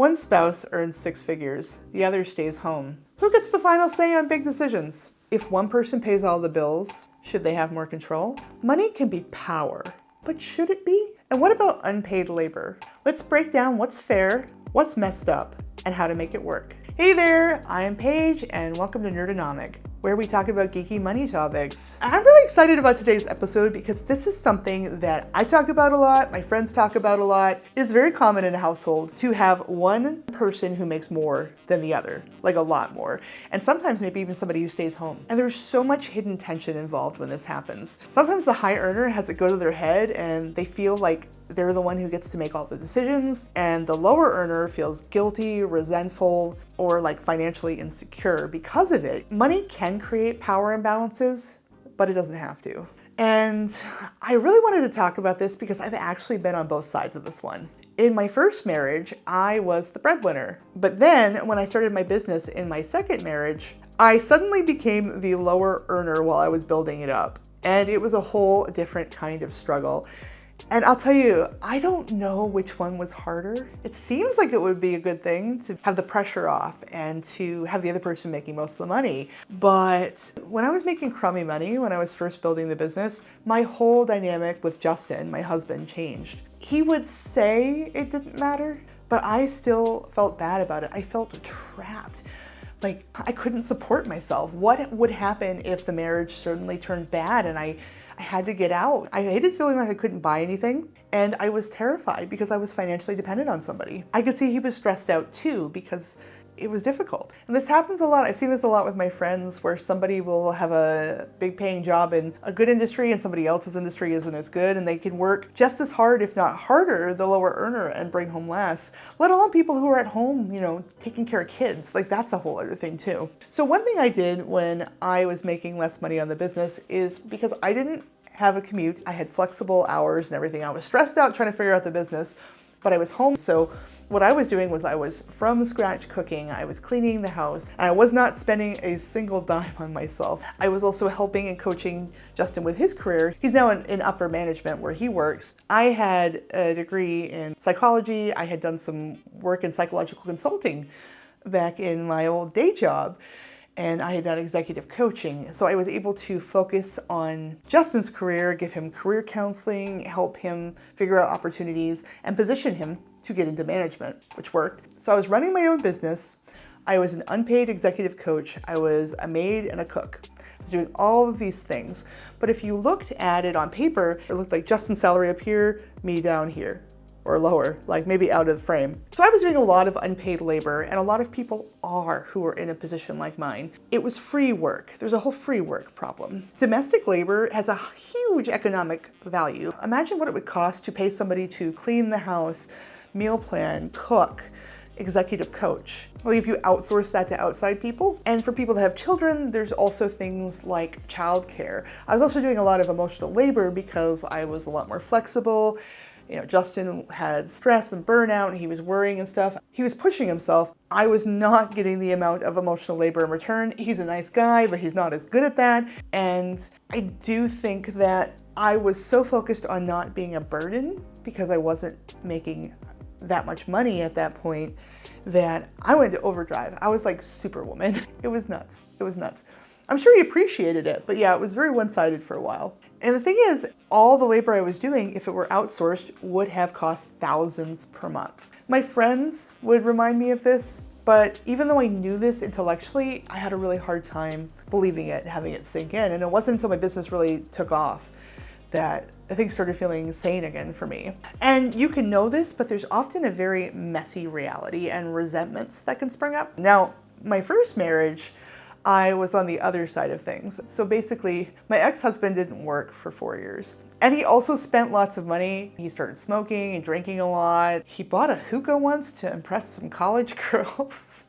One spouse earns six figures, the other stays home. Who gets the final say on big decisions? If one person pays all the bills, should they have more control? Money can be power, but should it be? And what about unpaid labor? Let's break down what's fair, what's messed up, and how to make it work. Hey there, I am Paige, and welcome to Nerdonomic, where we talk about geeky money topics. I'm really excited about today's episode because this is something that I talk about a lot, my friends talk about a lot. It's very common in a household to have one person who makes more than the other, like a lot more. And sometimes maybe even somebody who stays home. And there's so much hidden tension involved when this happens. Sometimes the high earner has it go to their head and they feel like they're the one who gets to make all the decisions, and the lower earner feels guilty, resentful, or like financially insecure because of it. Money can create power imbalances, but it doesn't have to. And I really wanted to talk about this because I've actually been on both sides of this one. In my first marriage, I was the breadwinner. But then when I started my business in my second marriage, I suddenly became the lower earner while I was building it up. And it was a whole different kind of struggle. And I'll tell you, I don't know which one was harder. It seems like it would be a good thing to have the pressure off and to have the other person making most of the money. But when I was making crummy money, when I was first building the business, my whole dynamic with Justin, my husband, changed. He would say it didn't matter, but I still felt bad about it. I felt trapped. Like I couldn't support myself. What would happen if the marriage suddenly turned bad and I had to get out? I hated feeling like I couldn't buy anything, and I was terrified because I was financially dependent on somebody. I could see he was stressed out too because it was difficult. And this happens a lot. I've seen this a lot with my friends where somebody will have a big paying job in a good industry and somebody else's industry isn't as good, and they can work just as hard, if not harder, the lower earner, and bring home less. Let alone people who are at home, taking care of kids. Like that's a whole other thing too. So one thing I did when I was making less money on the business is because I didn't have a commute, I had flexible hours and everything. I was stressed out trying to figure out the business, but I was home. So what I was doing was I was from scratch cooking, I was cleaning the house, and I was not spending a single dime on myself. I was also helping and coaching Justin with his career. He's now in upper management where he works. I had a degree in psychology. I had done some work in psychological consulting back in my old day job. And I had done executive coaching. So I was able to focus on Justin's career, give him career counseling, help him figure out opportunities, and position him to get into management, which worked. So I was running my own business. I was an unpaid executive coach. I was a maid and a cook. I was doing all of these things. But if you looked at it on paper, it looked like Justin's salary up here, me down here, or lower, like maybe out of the frame. So I was doing a lot of unpaid labor, and a lot of people are who are in a position like mine. It was free work. There's a whole free work problem. Domestic labor has a huge economic value. Imagine what it would cost to pay somebody to clean the house, meal plan, cook, executive coach. Well, if you outsource that to outside people, and for people that have children, there's also things like childcare. I was also doing a lot of emotional labor because I was a lot more flexible. Justin had stress and burnout, and he was worrying and stuff. He was pushing himself. I was not getting the amount of emotional labor in return. He's a nice guy, but he's not as good at that. And I do think that I was so focused on not being a burden because I wasn't making that much money at that point that I went to overdrive. I was like Superwoman. It was nuts. It was nuts. I'm sure he appreciated it, but yeah, it was very one-sided for a while. And the thing is, all the labor I was doing, if it were outsourced, would have cost thousands per month. My friends would remind me of this, but even though I knew this intellectually, I had a really hard time believing it, having it sink in. And it wasn't until my business really took off that things started feeling sane again for me. And you can know this, but there's often a very messy reality and resentments that can spring up. Now, my first marriage, I was on the other side of things. So basically, my ex-husband didn't work for 4 years. And he also spent lots of money. He started smoking and drinking a lot. He bought a hookah once to impress some college girls.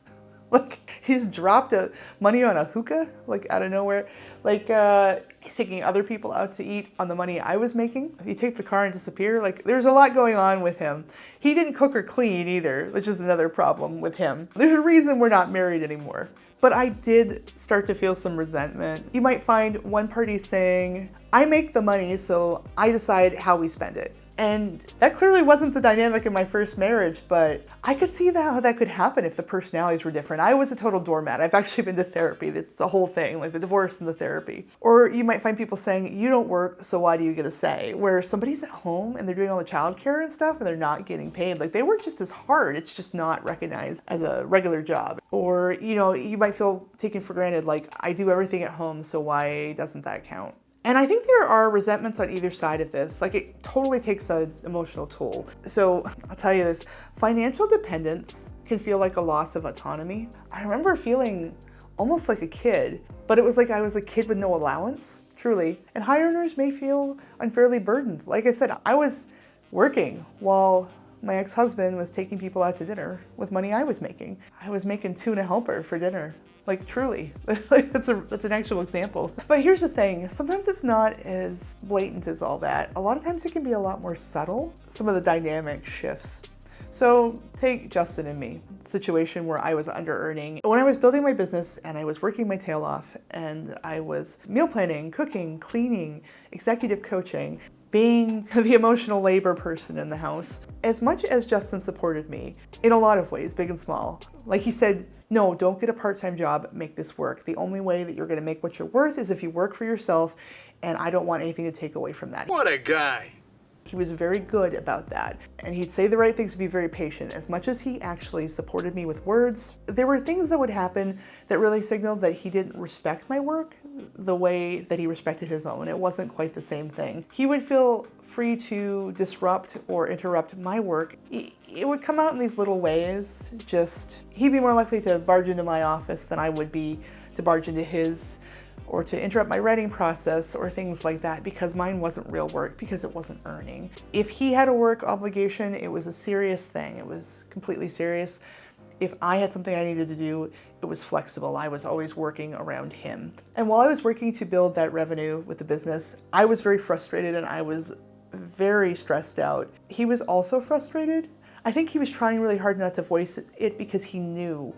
He just dropped money on a hookah, out of nowhere. He's taking other people out to eat on the money I was making. He'd take the car and disappear. There's a lot going on with him. He didn't cook or clean either, which is another problem with him. There's a reason we're not married anymore. But I did start to feel some resentment. You might find one party saying, I make the money, so I decide how we spend it. And that clearly wasn't the dynamic in my first marriage, but I could see how that could happen if the personalities were different. I was a total doormat. I've actually been to therapy. It's a whole thing, like the divorce and the therapy. Or you might find people saying, you don't work, so why do you get a say? Where somebody's at home and they're doing all the childcare and stuff and they're not getting paid. Like they work just as hard. It's just not recognized as a regular job. Or, you might feel taken for granted, like I do everything at home, so why doesn't that count? And I think there are resentments on either side of this. Like it totally takes an emotional toll. So I'll tell you this, financial dependence can feel like a loss of autonomy. I remember feeling almost like a kid, but it was like I was a kid with no allowance, truly. And high earners may feel unfairly burdened. Like I said, I was working while my ex-husband was taking people out to dinner with money I was making. I was making tuna helper for dinner. Like truly, that's an actual example. But here's the thing, sometimes it's not as blatant as all that. A lot of times it can be a lot more subtle, some of the dynamic shifts. So take Justin and me, situation where I was under earning. When I was building my business and I was working my tail off and I was meal planning, cooking, cleaning, executive coaching, being the emotional labor person in the house. As much as Justin supported me in a lot of ways, big and small, like he said, no, don't get a part-time job, make this work. The only way that you're gonna make what you're worth is if you work for yourself, and I don't want anything to take away from that. What a guy. He was very good about that. And he'd say the right things to be very patient. As much as he actually supported me with words, there were things that would happen that really signaled that he didn't respect my work the way that he respected his own. It wasn't quite the same thing. He would feel free to disrupt or interrupt my work. It would come out in these little ways. He'd be more likely to barge into my office than I would be to barge into his, or to interrupt my writing process or things like that, because mine wasn't real work, because it wasn't earning. If he had a work obligation, it was a serious thing. It was completely serious. If I had something I needed to do, it was flexible. I was always working around him. And while I was working to build that revenue with the business, I was very frustrated and I was very stressed out. He was also frustrated. I think he was trying really hard not to voice it because he knew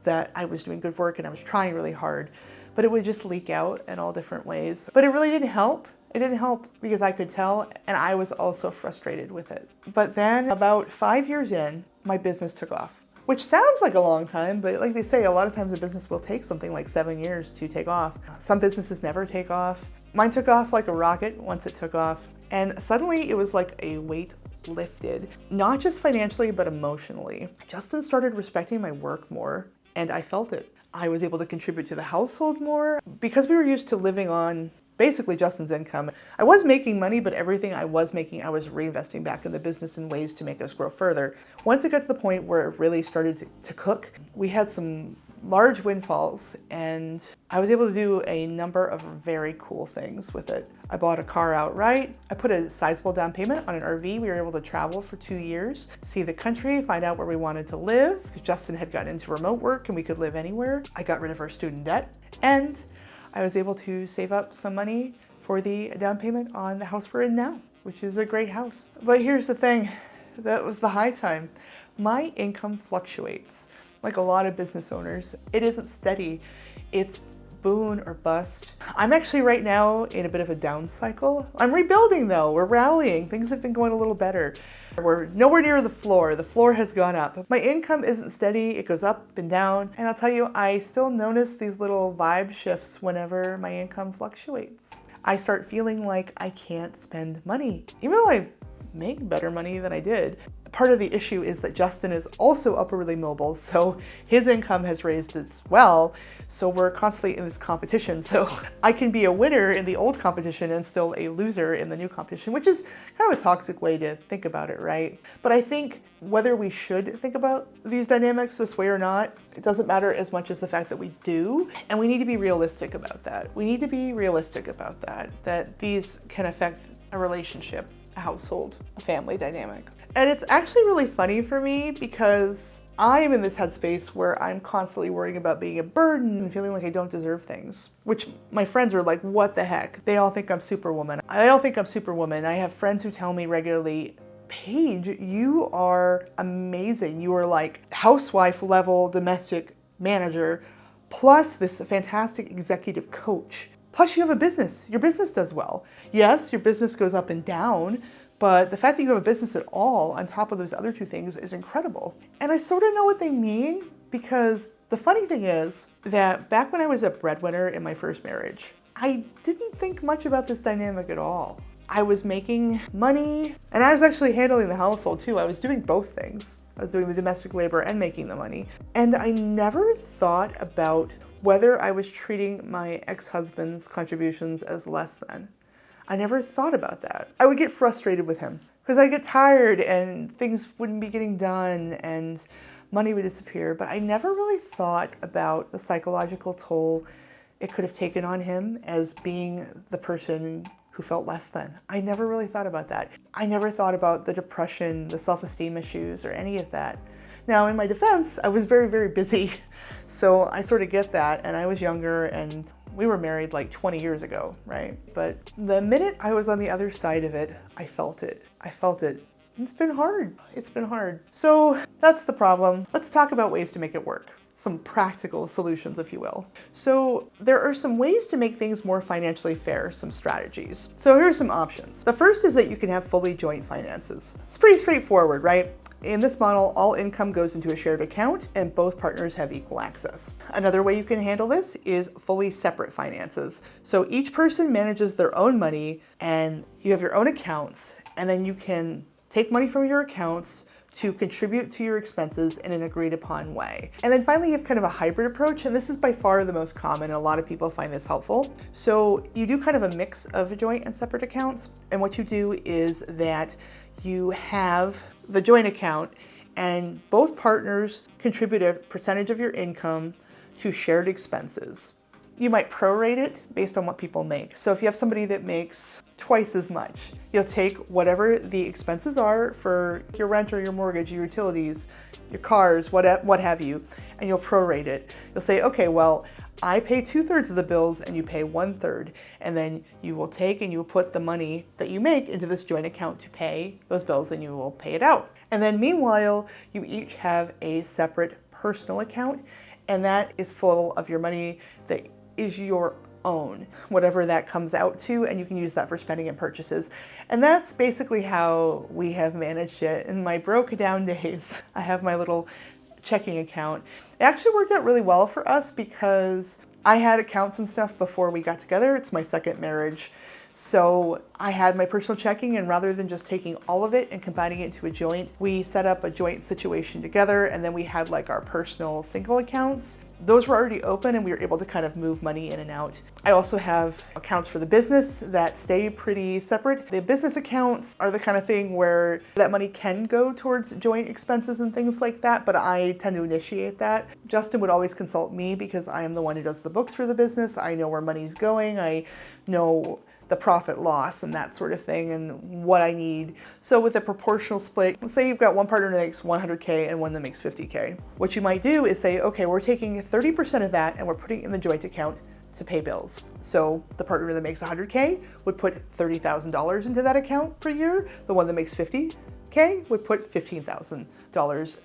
that I was doing good work and I was trying really hard. But it would just leak out in all different ways. But it really didn't help. It didn't help because I could tell, and I was also frustrated with it. But then about 5 years in, my business took off, which sounds like a long time, but like they say, a lot of times a business will take something like 7 years to take off. Some businesses never take off. Mine took off like a rocket once it took off. And suddenly it was like a weight lifted, not just financially, but emotionally. Justin started respecting my work more, and I felt it. I was able to contribute to the household more because we were used to living on basically Justin's income. I was making money, but everything I was making, I was reinvesting back in the business in ways to make us grow further. Once it got to the point where it really started to cook, we had some large windfalls, and I was able to do a number of very cool things with it. I bought a car outright. I put a sizable down payment on an RV. We were able to travel for 2 years, see the country, find out where we wanted to live, because Justin had gotten into remote work and we could live anywhere. I got rid of our student debt, and I was able to save up some money for the down payment on the house we're in now, which is a great house. But here's the thing, that was the high time. My income fluctuates. Like a lot of business owners, it isn't steady. It's boom or bust. I'm actually right now in a bit of a down cycle. I'm rebuilding though, we're rallying. Things have been going a little better. We're nowhere near the floor. The floor has gone up. My income isn't steady, it goes up and down. And I'll tell you, I still notice these little vibe shifts whenever my income fluctuates. I start feeling like I can't spend money, even though I make better money than I did. Part of the issue is that Justin is also upwardly mobile, so his income has raised as well. So we're constantly in this competition. So I can be a winner in the old competition and still a loser in the new competition, which is kind of a toxic way to think about it, right? But I think whether we should think about these dynamics this way or not, it doesn't matter as much as the fact that we do. And we need to be realistic about that. We need to be realistic about that these can affect a relationship, a household, a family dynamic. And it's actually really funny for me because I am in this headspace where I'm constantly worrying about being a burden and feeling like I don't deserve things, which my friends are like, what the heck? They all think I'm Superwoman. I don't think I'm Superwoman. I have friends who tell me regularly, Paige, you are amazing. You are like housewife level domestic manager, plus this fantastic executive coach. Plus you have a business. Your business does well. Yes, your business goes up and down, But the fact that you have a business at all on top of those other two things is incredible. And I sort of know what they mean, because the funny thing is that back when I was a breadwinner in my first marriage, I didn't think much about this dynamic at all. I was making money, and I was actually handling the household too. I was doing both things. I was doing the domestic labor and making the money. And I never thought about whether I was treating my ex-husband's contributions as less than. I never thought about that. I would get frustrated with him because I'd get tired and things wouldn't be getting done and money would disappear. But I never really thought about the psychological toll it could have taken on him as being the person who felt less than. I never really thought about that. I never thought about the depression, the self-esteem issues, or any of that. Now, in my defense, I was very, very busy. So I sort of get that, and I was younger, and we were married like 20 years ago, right? But the minute I was on the other side of it, I felt it. I felt it. It's been hard. It's been hard. So that's the problem. Let's talk about ways to make it work. Some practical solutions, if you will. So there are some ways to make things more financially fair, some strategies. So here are some options. The first is that you can have fully joint finances. It's pretty straightforward, right? In this model, all income goes into a shared account and both partners have equal access. Another way you can handle this is fully separate finances. So each person manages their own money and you have your own accounts, and then you can take money from your accounts to contribute to your expenses in an agreed upon way. And then finally, you have kind of a hybrid approach, and this is by far the most common. A lot of people find this helpful. So you do kind of a mix of joint and separate accounts. And what you do is that you have the joint account and both partners contribute a percentage of your income to shared expenses. You might prorate it based on what people make. So if you have somebody that makes twice as much, you'll take whatever the expenses are for your rent or your mortgage, your utilities, your cars, what have you, and you'll prorate it. You'll say, okay, well, I pay 2/3 of the bills and you pay 1/3. And then you will take and you will put the money that you make into this joint account to pay those bills, and you will pay it out. And then meanwhile, you each have a separate personal account, and that is full of your money that is your own, whatever that comes out to, and you can use that for spending and purchases. And that's basically how we have managed it in my broke down days. I have my little checking account. It actually worked out really well for us because I had accounts and stuff before we got together. It's my second marriage. So I had my personal checking, and rather than just taking all of it and combining it into a joint, we set up a joint situation together, and then we had like our personal single accounts. Those were already open and we were able to kind of move money in and out. I also have accounts for the business that stay pretty separate. The business accounts are the kind of thing where that money can go towards joint expenses and things like that, but I tend to initiate that. Justin would always consult me because I am the one who does the books for the business. I know where money's going. I know the profit loss and that sort of thing and what I need. So with a proportional split, let's say you've got one partner that makes 100K and one that makes 50K. What you might do is say, okay, we're taking 30% of that and we're putting it in the joint account to pay bills. So the partner that makes 100K would put $30,000 into that account per year. The one that makes 50K would put $15,000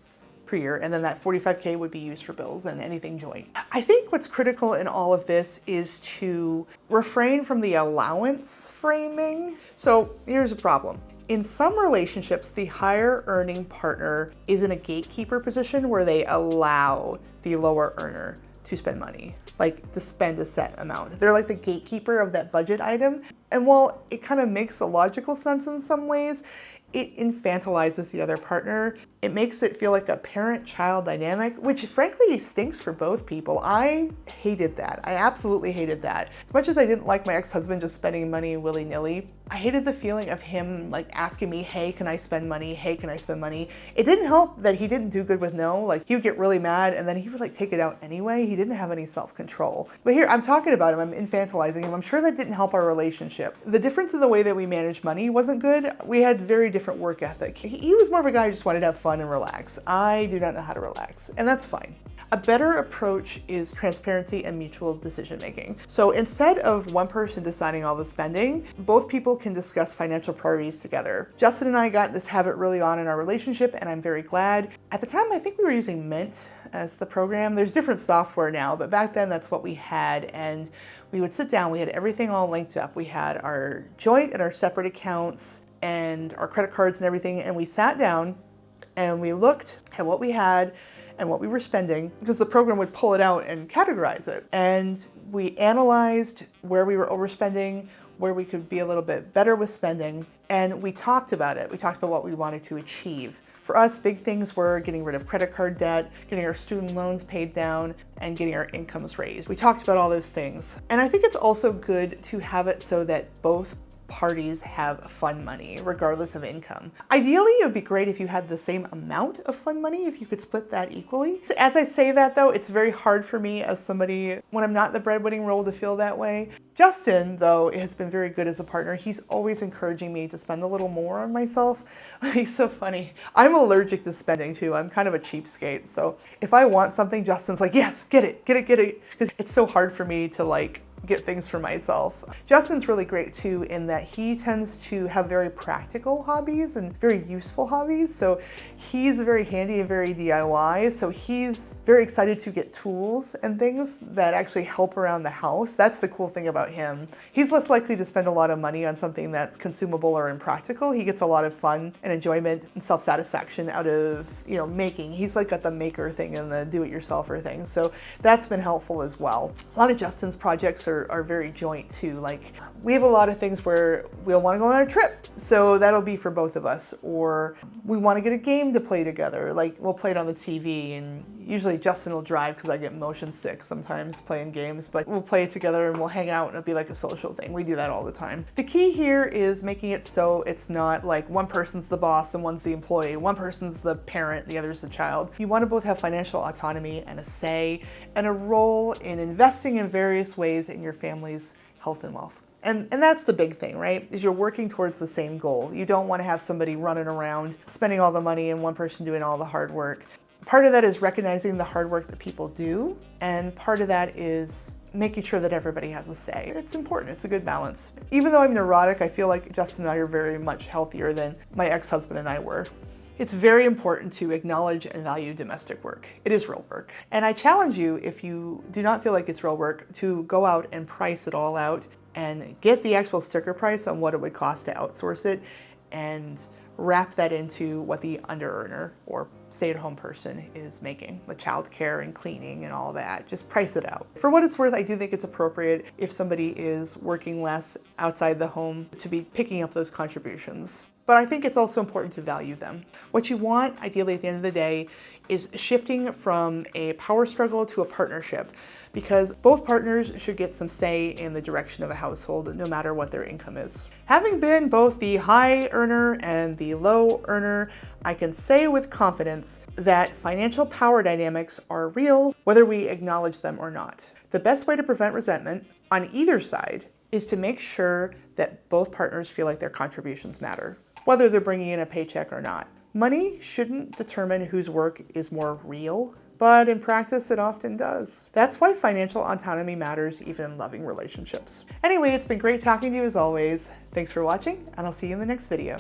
per year, and then that 45K would be used for bills and anything joint. I think what's critical in all of this is to refrain from the allowance framing. So here's a problem. In some relationships, the higher earning partner is in a gatekeeper position where they allow the lower earner to spend money, like to spend a set amount. They're like the gatekeeper of that budget item. And while it kind of makes a logical sense in some ways, it infantilizes the other partner. It makes it feel like a parent-child dynamic, which frankly stinks for both people. I hated that. I absolutely hated that. As much as I didn't like my ex-husband just spending money willy-nilly, I hated the feeling of him like asking me, hey, can I spend money? Hey, can I spend money? It didn't help that he didn't do good with no. Like he would get really mad and then he would like take it out anyway. He didn't have any self-control. But here, I'm talking about him, I'm infantilizing him. I'm sure that didn't help our relationship. The difference in the way that we managed money wasn't good. We had very different work ethic. He was more of a guy who just wanted to have fun and relax. I do not know how to relax, and that's fine. A better approach is transparency and mutual decision making. So instead of one person deciding all the spending, both people can discuss financial priorities together. Justin and I got this habit early on in our relationship, and I'm very glad. At the time, I think we were using Mint as the program. There's different software now, but back then that's what we had, and we would sit down, we had everything all linked up. We had our joint and our separate accounts, and our credit cards and everything, and we sat down and we looked at what we had and what we were spending, because the program would pull it out and categorize it. And we analyzed where we were overspending, where we could be a little bit better with spending, and we talked about it. We talked about what we wanted to achieve. For us, big things were getting rid of credit card debt, getting our student loans paid down, and getting our incomes raised. We talked about all those things. And I think it's also good to have it so that both parties have fun money, regardless of income. Ideally, it would be great if you had the same amount of fun money, if you could split that equally. As I say that though, it's very hard for me as somebody, when I'm not in the breadwinning role, to feel that way. Justin, though, has been very good as a partner. He's always encouraging me to spend a little more on myself. He's so funny. I'm allergic to spending too. I'm kind of a cheapskate. So if I want something, Justin's like, yes, get it. Because it's so hard for me to get things for myself. Justin's really great too in that he tends to have very practical hobbies and very useful hobbies. So he's very handy and very DIY. So he's very excited to get tools and things that actually help around the house. That's the cool thing about him. He's less likely to spend a lot of money on something that's consumable or impractical. He gets a lot of fun and enjoyment and self-satisfaction out of, making. He's got the maker thing and the do-it-yourselfer thing. So that's been helpful as well. A lot of Justin's projects are very joint too. We have a lot of things where we'll want to go on a trip, so that'll be for both of us, or we want to get a game to play together. We'll play it on the TV, and usually Justin will drive because I get motion sick sometimes playing games, but we'll play it together and we'll hang out and it'll be like a social thing. We do that all the time. The key here is making it so it's not like one person's the boss and one's the employee, one person's the parent, the other's the child. You want to both have financial autonomy and a say and a role in investing in various ways in your family's health and wealth. And that's the big thing, right? Is you're working towards the same goal. You don't want to have somebody running around spending all the money and one person doing all the hard work. Part of that is recognizing the hard work that people do, and part of that is making sure that everybody has a say. It's important. It's a good balance. Even though I'm neurotic, I feel like Justin and I are very much healthier than my ex-husband and I were. It's very important to acknowledge and value domestic work. It is real work. And I challenge you, if you do not feel like it's real work, to go out and price it all out and get the actual sticker price on what it would cost to outsource it, and wrap that into what the under-earner or stay-at-home person is making, the child care and cleaning and all that. Just price it out. For what it's worth, I do think it's appropriate if somebody is working less outside the home to be picking up those contributions. But I think it's also important to value them. What you want, ideally at the end of the day, is shifting from a power struggle to a partnership, because both partners should get some say in the direction of a household, no matter what their income is. Having been both the high earner and the low earner, I can say with confidence that financial power dynamics are real, whether we acknowledge them or not. The best way to prevent resentment on either side is to make sure that both partners feel like their contributions matter, whether they're bringing in a paycheck or not. Money shouldn't determine whose work is more real, but in practice it often does. That's why financial autonomy matters even in loving relationships. Anyway, it's been great talking to you as always. Thanks for watching, and I'll see you in the next video.